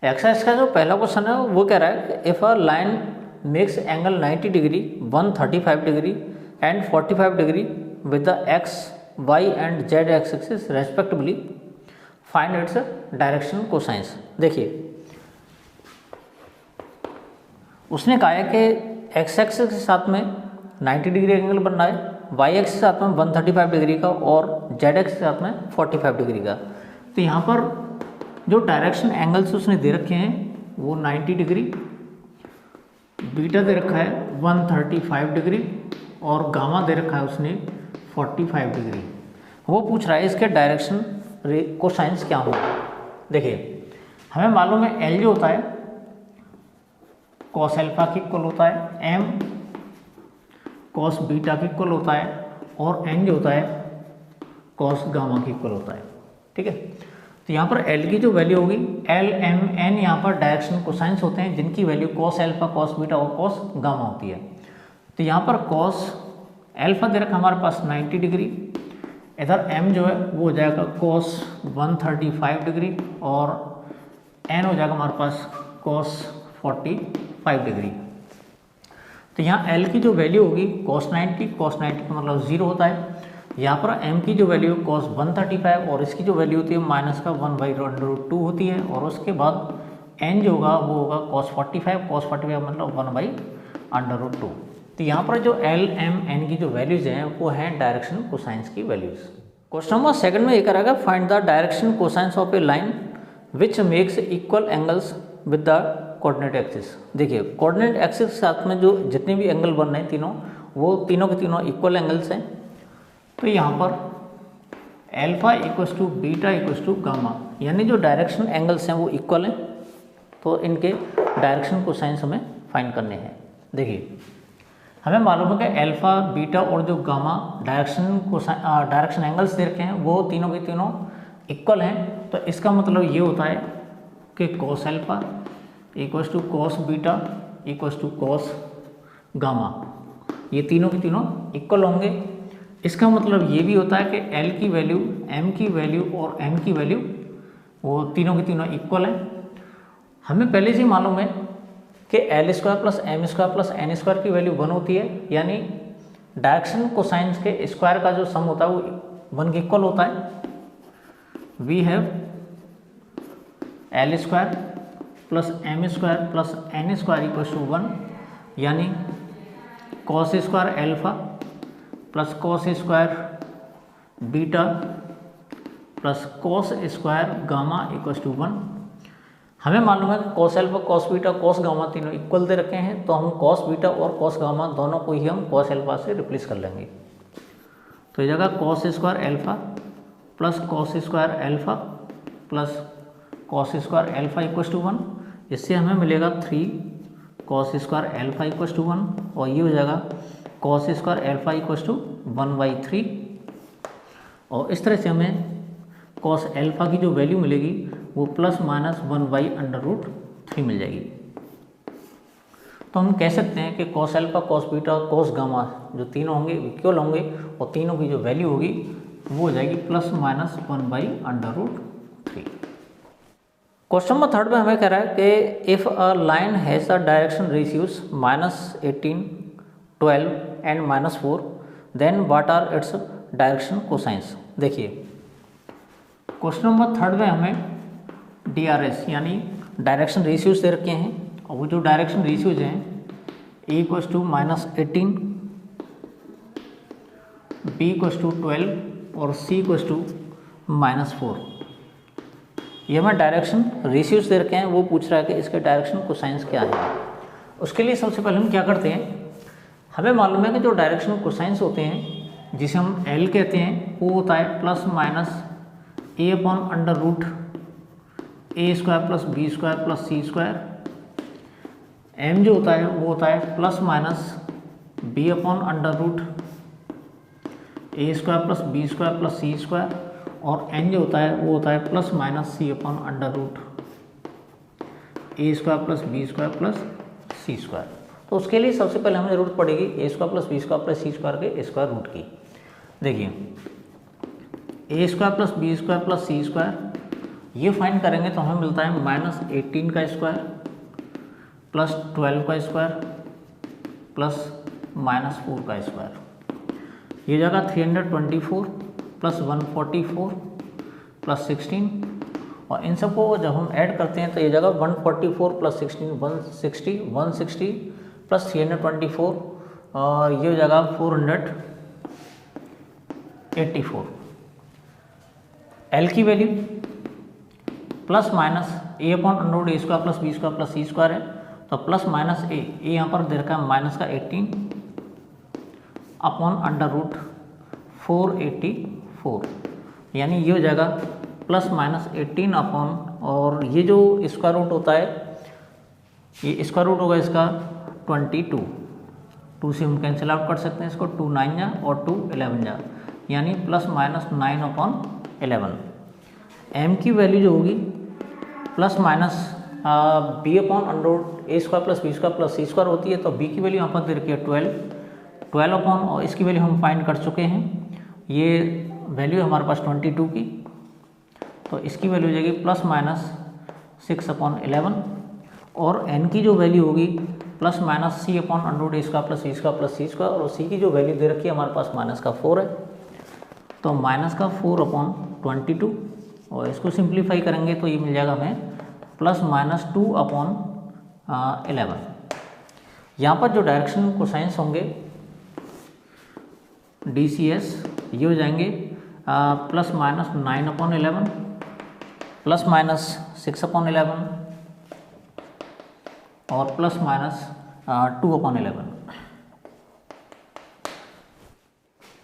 Exercise का जो पहला क्वेश्चन है वो कह रहा है if a line makes angle 90 degree 135 degree and 45 degree with the x y and z axis respectively find its direction cosines. देखिए उसने कहा है कि एक्स एक्सिस के साथ में 90 डिग्री एंगल बन रहा है, वाई एक्सिस के साथ में 135 डिग्री का और जेड एक्सिस के साथ में 45 डिग्री का। तो यहाँ पर जो डायरेक्शन एंगल्स उसने दे रखे हैं वो 90 डिग्री, बीटा दे रखा है 135 डिग्री और गामा दे रखा है उसने 45 डिग्री। वो पूछ रहा है इसके डायरेक्शन कोसाइंस क्या होगा। देखिए हमें मालूम है एल जो होता है कॉस एल्फा के इक्वल होता है, एम कॉस बीटा के इक्वल होता है और एन जो होता है कॉस गामा के इक्वल होता है। ठीक है, तो यहाँ पर एल की जो वैल्यू होगी एल एम एन, यहाँ पर डायरेक्शन कोसाइंस होते हैं जिनकी value cos alpha cos beta और कॉस गामा होती है। तो यहाँ पर कॉस एल्फा दे रखा हमारे पास 90 डिग्री, इधर एम जो है वो हो जाएगा कॉस 135 डिग्री और एन हो जाएगा हमारे पास कॉस 45 डिग्री। तो यहाँ एल की जो वैल्यू होगी cos 90 का मतलब 0 होता है। यहाँ पर एम की जो वैल्यू cos 135 और इसकी जो वैल्यू होती है माइनस का 1/√2 होती है और उसके बाद एन जो होगा वो होगा cos 45 मतलब 1/√2। तो यहाँ पर जो एल एम एन की जो वैल्यूज़ हैं वो हैं डायरेक्शन कोसाइंस की वैल्यूज़। क्वेश्चन नंबर सेकंड में ये कराएगा find the direction cosines of A line which makes equal angles with the coordinate axis. देखिए कोऑर्डिनेट एक्सिस के साथ में जो जितने भी एंगल बन रहे हैं तीनों, वो तीनों के तीनों इक्वल एंगल्स हैं। तो यहाँ पर alpha equals to beta equals to gamma, यानी जो डायरेक्शन एंगल्स हैं वो इक्वल हैं, तो इनके डायरेक्शन कोसाइंस हमें फाइंड करने हैं। देखिए हमें मालूम है कि एल्फा बीटा और जो गामा डायरेक्शन एंगल्स दे रखे हैं वो तीनों के तीनों इक्वल हैं। तो इसका मतलब ये होता है कि cos alpha equals to cos beta equals to cos gamma, ये तीनों के तीनों इक्वल होंगे। इसका मतलब ये भी होता है कि एल की वैल्यू एम की वैल्यू और एन की वैल्यू वो तीनों के तीनों इक्वल हैं। हमें पहले से मालूम है कि L square plus M square plus N square की वैल्यू 1 होती है, यानी डायरेक्शन कोसाइंस के स्क्वायर का जो सम होता है वो 1 के इक्वल होता है। We have L square plus M square plus N square equal to 1, यानी cos square alpha plus cos square beta plus cos square gamma equal to 1। हमें मालूम है कि cos alpha cos beta cos gamma तीनों equal दे रखे हैं, तो हम कॉस बीटा और कॉस गामा दोनों को ही हम कॉस एल्फा से रिप्लेस कर लेंगे। तो ये जगह cos square alpha plus cos square alpha plus cos square alpha equal to 1, इससे हमें मिलेगा 3 cos square alpha equal to 1 और ये हो जाएगा cos square alpha equal to 1/3। और इस तरह से हमें कॉस एल्फा की जो वैल्यू मिलेगी वो प्लस माइनस 1/√3 मिल जाएगी। तो हम कह सकते हैं कि कॉस एल्फा कॉस बीटा और कॉस गामा जो तीनों होंगे इक्वल होंगे और तीनों की जो वैल्यू होगी वो हो जाएगी plus minus 1/√3। Question number third में हमें कह रहा है कि if a line has a direction ratios -18, 12 and -4 then what are its direction cosines. देखिए क्वेश्चन नंबर थर्ड में हमें DRS यानी डायरेक्शन रेशियोज दे रखे हैं और वो जो डायरेक्शन रेशियोज हैं A equals to -18, B equals to 12 और C इक्वल्स टू -4। ये हमें डायरेक्शन रेशियोज दे रखे हैं, वो पूछ रहा है कि इसके डायरेक्शन कोसाइंस क्या है। उसके लिए सबसे पहले हम क्या करते हैं, हमें मालूम है कि जो डायरेक्शन कोसाइंस होते हैं जिसे हम L कहते हैं वो होता है plus minus A/√A² plus B² plus C²। M जो होता है वो होता है plus minus B/√A² plus B² plus C² और n जो होता है वो होता है plus minus C/√A² plus B² plus C²। तो उसके लिए सबसे पहले हमें जरूरत पड़ेगी A² plus B² plus C² के स्क्वायर रूट की। देखिए A² plus B² plus C² ये फाइंड करेंगे तो हमें मिलता है -18 का स्क्वायर प्लस 12 का स्क्वायर प्लस -4 का स्क्वायर। ये जगह 324 प्लस 144 प्लस 16, और इन सबको जब हम ऐड करते हैं तो ये जगह 144 प्लस 16 160 प्लस 324 और ये जगह 484। एल की value plus minus A upon under root A square plus B square plus C square है, तो प्लस माइनस ए यहाँ पर दे रखा है माइनस का 18 अपॉन अंडर रूट 484, यानी ये हो जाएगा प्लस माइनस 18 अपॉन, और ये जो स्क्वायर रूट होता है ये स्क्वायर रूट होगा इसका 22, 2 से हम कैंसिल आउट कर सकते हैं इसको, 2 9 जा और 2 11 जा, यानी प्लस माइनस 9 अपॉन 11। एम की वैल्यू जो होगी plus minus B upon under root A square plus B square plus C square होती है, तो बी की वैल्यू यहाँ पर दे रखी है 12 अपॉन, और इसकी वैल्यू हम फाइंड कर चुके हैं, ये वैल्यू है हमारे पास 22 की, तो इसकी वैल्यू हो जाएगी प्लस माइनस 6 अपॉन 11, और एन की जो वैल्यू होगी plus minus C upon under root A square plus C square plus C square, और सी की जो वैल्यू दे रखी है हमारे पास माइनस का 4 है, तो माइनस का 4 अपॉन 22, और इसको सिंप्लीफाई करेंगे तो ये मिल जाएगा हमें प्लस माइनस 2 अपॉन 11। यहाँ पर जो डायरेक्शन कोसाइंस होंगे DCS ये हो जाएंगे plus minus 9 upon 11 plus minus 6 upon 11 और plus minus 2 upon 11।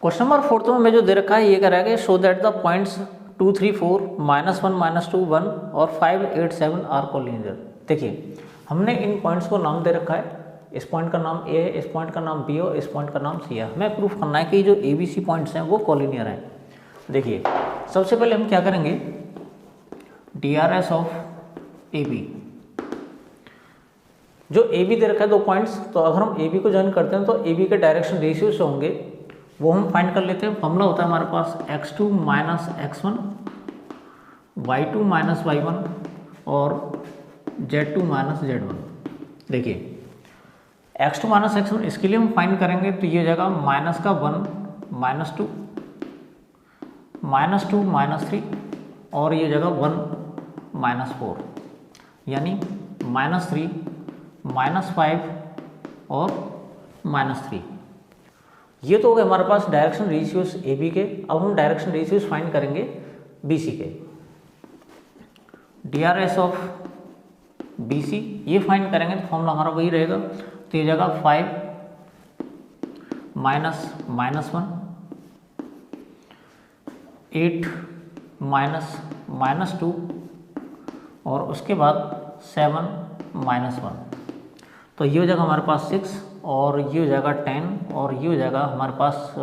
Question number 4 में जो दे रखा है ये कह रहा है कि शो दैट द पॉइंट्स 2 3 4 -1 -2 1 और 5 8 7 आर कोलिनियर। देखिए हमने इन पॉइंट्स को नाम दे रखा है, इस पॉइंट का नाम ए है, इस पॉइंट का नाम बी है और इस पॉइंट का नाम सी है। हमें प्रूफ करना है कि जो ABC पॉइंट्स हैं वो कोलिनियर हैं। देखिए सबसे पहले हम क्या करेंगे, DRS ऑफ AB, जो AB दे रखा है 2 पॉइंट्स, तो अगर हम AB को ज्वाइन करते हैं तो AB के डायरेक्शन रेशियो से होंगे, वो हम फाइंड कर लेते हैं। फॉर्मूला होता है हमारे पास x2 minus x1 y2 minus y1 और z2 माइनस z1। देखिए x2 माइनस x1 इसके लिए हम फाइंड करेंगे तो ये जगह माइनस का 1 माइनस 2 माइनस 3 और ये जगह 1 माइनस 4, यानी -3 -5 और -3। ये तो हो गए हमारे पास डायरेक्शन रेशियोज AB के। अब हम डायरेक्शन रेशियोज फाइंड करेंगे BC के। DRS ऑफ BC ये फाइंड करेंगे तो फॉर्मूला हमारा वही रहेगा, तो ये जगह 5 -1 8 -2 और उसके बाद 7 -1, तो ये हो जाएगा हमारे पास 6 और ये हो जाएगा 10 और ये हो जाएगा हमारे पास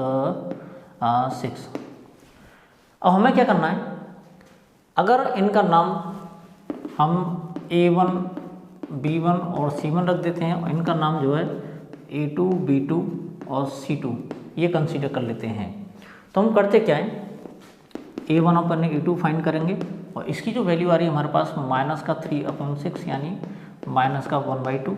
6। अब हमें क्या करना है, अगर इनका नाम हम A1 B1 और C1 रख देते हैं और इनका नाम जो है A2 B2 और C2 ये कंसीडर कर लेते हैं, तो हम करते क्या है, A1 अपन A2 फाइंड करेंगे और इसकी जो वैल्यू आ रही है हमारे पास माइनस का 3/6 यानी माइनस का 1/2।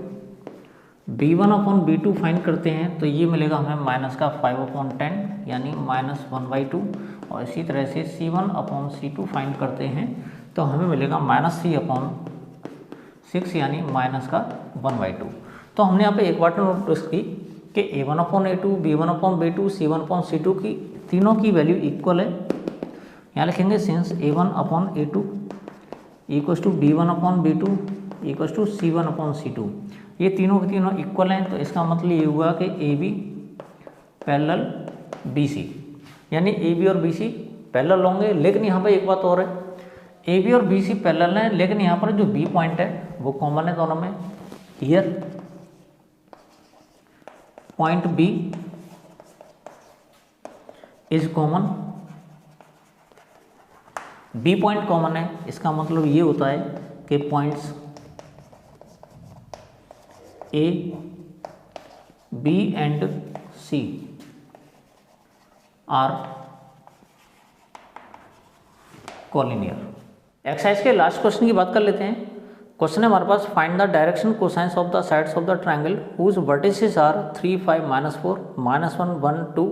B1 अपॉन B2 फाइंड करते हैं तो ये मिलेगा हमें माइनस का 5/10 यानी माइनस 1/2, और इसी तरह से C1 अपॉन C2 फाइंड करते हैं तो हमें मिलेगा -3/6 यानी माइनस का 1/2। तो हमने यहाँ पे एक बात नोटिस की कि A1 upon A2 B1 upon B2 C1 upon C2 की तीनों की वैल्यू इक्वल है। यहाँ लिखेंगे since A1 upon A2 equals to B1 upon B2 equals to C1 upon C2, ये तीनों के तीनों इक्वल हैं, तो इसका मतलब ये हुआ कि AB पैरेलल BC, यानी AB और BC पैरेलल होंगे। लेकिन यहाँ पर एक बात और है, AB और BC पैरेलल हैं लेकिन यहाँ पर जो B पॉइंट है वो कॉमन है दोनों में। Here point B is common, B point common है, इसका मतलब ये होता है कि points A, B and C are collinear. Exercise के लास्ट क्वेश्चन की बात कर लेते हैं। क्वेश्चन है हमारे पास, find the direction cosines of the sides of the triangle whose vertices are 3, 5, -4, -1, 1, 2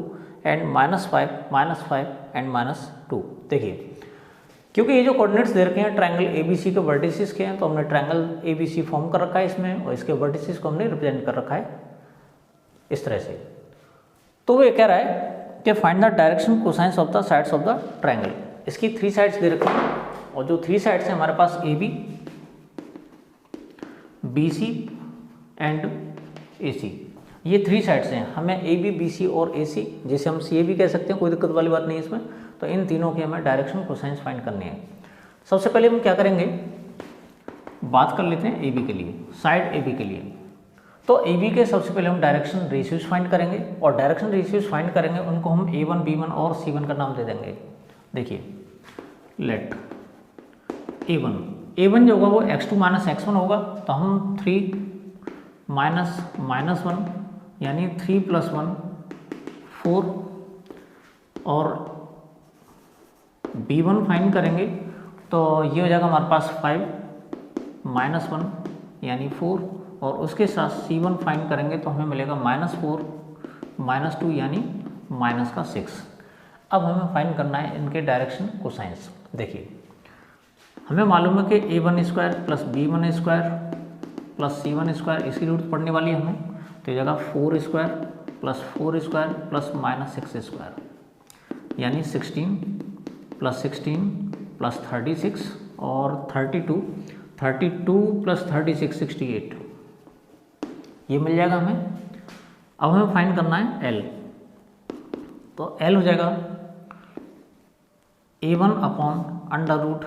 and -5, -5 and -2। देखिए, क्योंकि ये जो कोऑर्डिनेट्स दे रखे हैं ट्रायंगल एबीसी के वर्टिसेस के हैं, तो हमने ट्रायंगल एबीसी फॉर्म कर रखा है इसमें, और इसके वर्टिसेस को हमने रिप्रेजेंट कर रखा है इस तरह से। तो वो ये कह रहा है कि find the direction cosines of the sides of the triangle. इसकी 3 साइड्स दे रखी हैं, और जो 3 साइड्स हैं हमारे पास A B, B C and A C, ये 3 साइड्स हैं। हमें ए बी, बी सी और ए सी, जैसे हम सी ए भी कह सकते हैं, कोई दिक्कत वाली बात नहीं है इसमें। तो इन तीनों की हमें डायरेक्शन कोसाइंस फाइंड करनी है। सबसे पहले हम क्या करेंगे, बात कर लेते हैं ए बी के लिए, साइड ए बी के लिए। तो ए बी के सबसे पहले हम डायरेक्शन रेशियोज फाइंड करेंगे, और डायरेक्शन रेशियोज फाइंड करेंगे उनको हम A1, B1 और C1 का नाम दे देंगे। देखिए, लेट A1 जो होगा वो x2 - x1 होगा, तो हम 3 -1 यानी 3 + 1 4, और B1 फाइंड करेंगे तो ये हो जाएगा हमारे पास 5 -1 यानी 4, और उसके साथ C1 फाइंड करेंगे तो हमें मिलेगा -4 -2 यानी -6। अब हमें फाइंड करना है इनके डायरेक्शन कोसाइंस। देखिए, हमें मालूम है कि A1² + B1² + C1², इसकी रूट पढ़ने वाली है हमें, तो ये जगह 4² + 4² + -6² यानी 16 + 16 + 36 और 32 + 36 68, ये मिल जाएगा हमें। अब हमें फाइंड करना है L, तो L हो जाएगा A1 upon √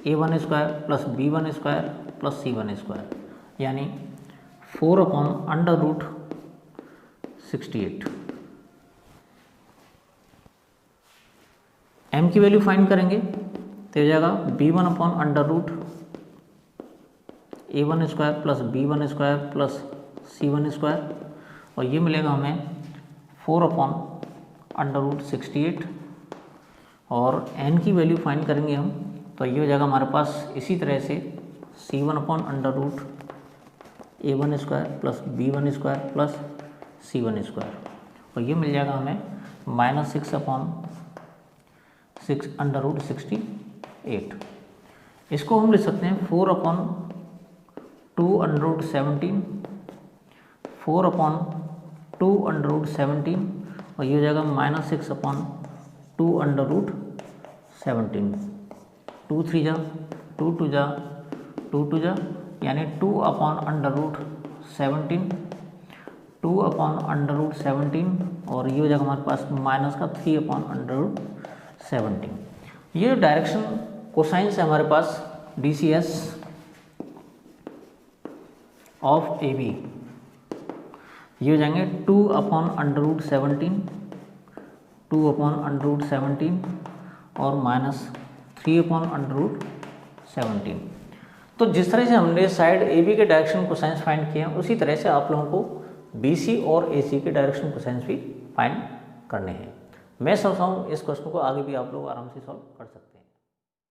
A1² + B1² + C1² यानी 4 अपॉन √68। M की वैल्यू फाइंड करेंगे तो हो जाएगा B1 upon √ A1² + B1² + C1², और ये मिलेगा हमें 4 अपॉन √68, और n की वैल्यू फाइंड करेंगे हम, तो ये हो जाएगा हमारे पास इसी तरह से C1 upon √ A1² + B1² + C1², और ये मिल जाएगा हमें -6 अपॉन √68। इसको हम लिख सकते हैं 4 अपॉन 2 √17, 4 अपॉन 2 √17, और ये हो जाएगा -6 अपॉन 2 √17। 2 3 जा 2 2 जा 2 2 जा यानी 2 अपॉन √17, 2 अपॉन √17, और ये हो जाएगा हमारे पास -3 अपॉन √17। ये डायरेक्शन कोसाइंस है हमारे पास DCS ऑफ AB, ये हो जाएंगे 2 अपॉन √17, 2 अपॉन √17 और -3 अपॉन √17। तो जिस तरह से हमने साइड AB के डायरेक्शन कोसाइंस फाइंड किए हैं, उसी तरह से आप लोगों को BC और AC के डायरेक्शन कोसाइंस भी फाइंड करने हैं। मैं समझता हूँ इस क्वेश्चन को आगे भी आप लोग आराम से सॉल्व कर सकते हैं।